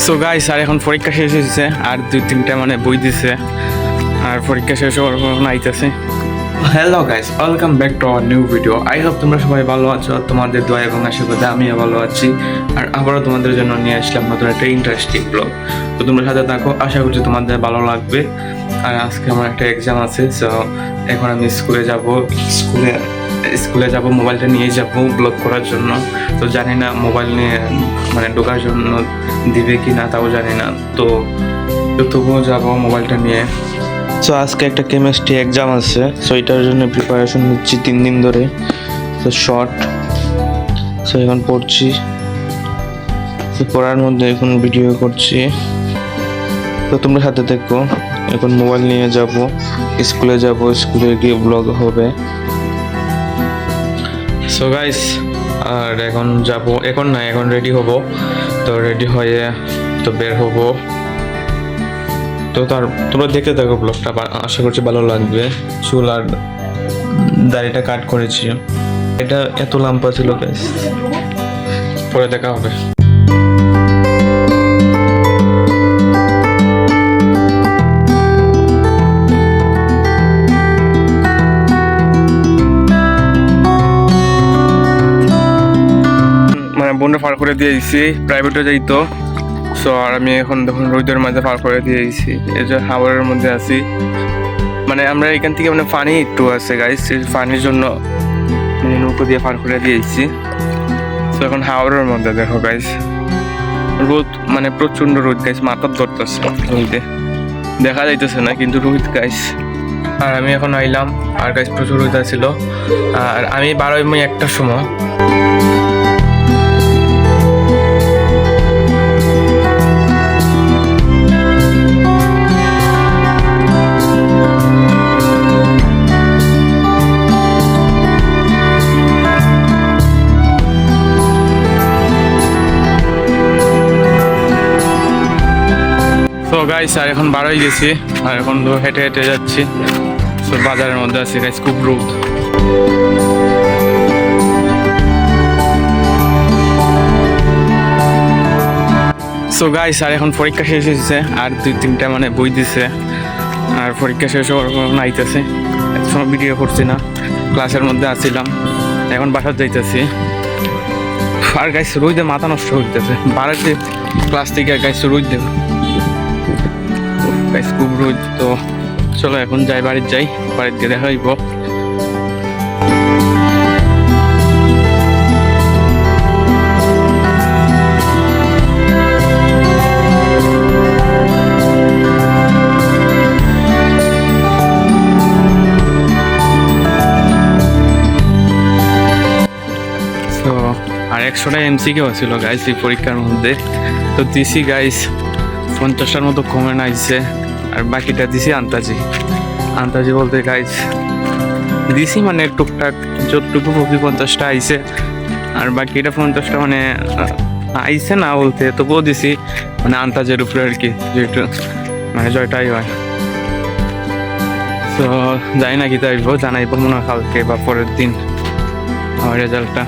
So guys, আর এখন পরীক্ষা শেষ হয়েছে, আর 2-3টা মানে বই দিছে, আর পরীক্ষা শেষ হওয়ার আইতেছে। Hello guys, welcome back to our new video. I hope তোমরা সবাই ভালো আছো। তোমাদের দোয়া এবং আশীর্বাদে আমিও ভালো আছি। আর আবারও তোমাদের জন্য নিয়ে আসলাম নতুন একটা ইন্টারেস্টিং ব্লগ। তো তোমরা সাথে থাকো, আশা করছি তোমাদের ভালো লাগবে। আর আজকে আমার একটা এক্সাম আছে, সো এখন আমি স্কুলে যাব, মোবাইলটা নিয়ে যাব ব্লগ করার জন্য। তো জানি না মোবাইল নিয়ে মানে ঢোকার জন্য দিবে কি না, তাও জানি না। তো তবুও যাব মোবাইলটা নিয়ে। সো আজকে একটা কেমিস্ট্রি এক্সাম আছে, সো এটার জন্য প্রিপারেশন নিচ্ছি 3 দিন ধরে। তো সো এখন পড়ছি, তো পড়ার মধ্যে এখন ভিডিও করছি। তো তোমরা সাথে দেখো। এখন মোবাইল নিয়ে যাব, স্কুলে গিয়ে ব্লগ হবে। সো গাইস, আর এখন রেডি হব। তো রেডি হয়ে তো বের হব। তো তোমরা দেখতে থাকো ব্লগটা, আশা করছি ভালো লাগবে। চুল আর দাড়িটা কাট করেছি, এটা এত লম্বা ছিল গাইস। পরে দেখা হবে। মানে বোনটা পার করে দিয়ে দিয়েছি, প্রাইভেটে যাইতো। সো আর আমি এখন দেখুন রোদের মাঝে পার করে দিয়ে দিয়েছি, এই যে হাওয়ারের মধ্যে আছি। মানে আমরা এখান থেকে মানে পানি একটু আছে গাইস, পানির জন্য মানে নৌকো দিয়ে পার করে দিয়েছি। তো এখন হাওয়ারের মধ্যে দেখো গাইস, রোদ মানে প্রচন্ড রোদ গাইস, মাথা ধরতেছে রোদে, দেখা যাইতেছে না কিন্তু রোদ গাইস। আর আমি এখন আইলাম, আর গাইস প্রচুর রোদ ছিল। আর আমি 1টার সময় তো গাইস, আর এখন বার হয়ে গেছি, আর এখন তো হেঁটে হেঁটে যাচ্ছি। তো বাজারের মধ্যে আছি গাইস, খুব রোদ। সো গাইস, আর এখন পরীক্ষা শেষ হয়েছে, আর 2-3টা মানে বই দিছে, আর পরীক্ষা শেষ হওয়ার আইতেছে। এত সময় ভিডিও করছি না, ক্লাসের মধ্যে আসছিলাম, এখন বাসার যাইতেছি। আর গাইস রোদে মাথা নষ্ট হইতেছে, বাড়াতে ক্লাস থেকে গাইস রোদ দেব গাইস, খুব রোদ। তো চলো এখন বাড়িতে গিয়ে দেখা হইব। তো আর 100টা MCQ ছিল গাইস এই পরীক্ষার মধ্যে। তো দিছি গাইস 50টার মতো কমেন্ট আইছে, আর বাকিটা দিছি আন্তাজি বলতে গাইস দিছি মানে টুকটাক যতটুকু 50টা আইছে, আর বাকিটা 50টা মানে আইছে না বলতে, তবুও দিছি মানে আন্তাজের উপরে আর কি, যেটা মানে জয়টাই হয়। তো যাই না কি তাইব, জানাইব মনে হয় কালকে বা পরের দিন আমার রেজাল্টটা।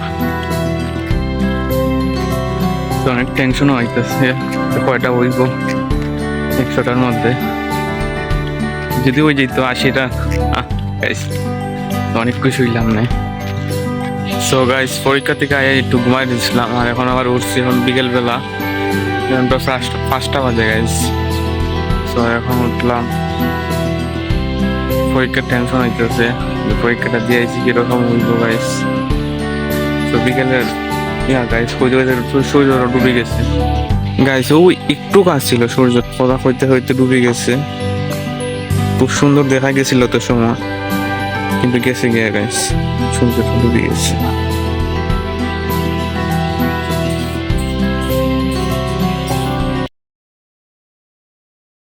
তো অনেক টেনশনও হইতেছে, কয়টা হইব 100টার মধ্যে। যদি ওই যেত 80টা অনেক কিছু হইলাম না। সো গাইস, পরীক্ষা থেকে একটু ঘুমাই দিয়েছিলাম, আর এখন আবার উঠছি এখন বিকেলবেলা, এখন তো 5টা বাজে গাইস। সো এখন উঠলাম, পরীক্ষার টেনশন হইতেছে, পরীক্ষাটা দিয়েছি কিরকম হইব গাইস। তো বিকেলের গাইস সূর্য ডুবে গেছে গাইস, ওই একটু কাজ ছিল, সূর্য কথা হইতে ডুবে গেছে। খুব সুন্দর দেখা গেছিল তো সময়, কিন্তু গেছে গিয়ে গাইস, সূর্য ডুবে গেছে।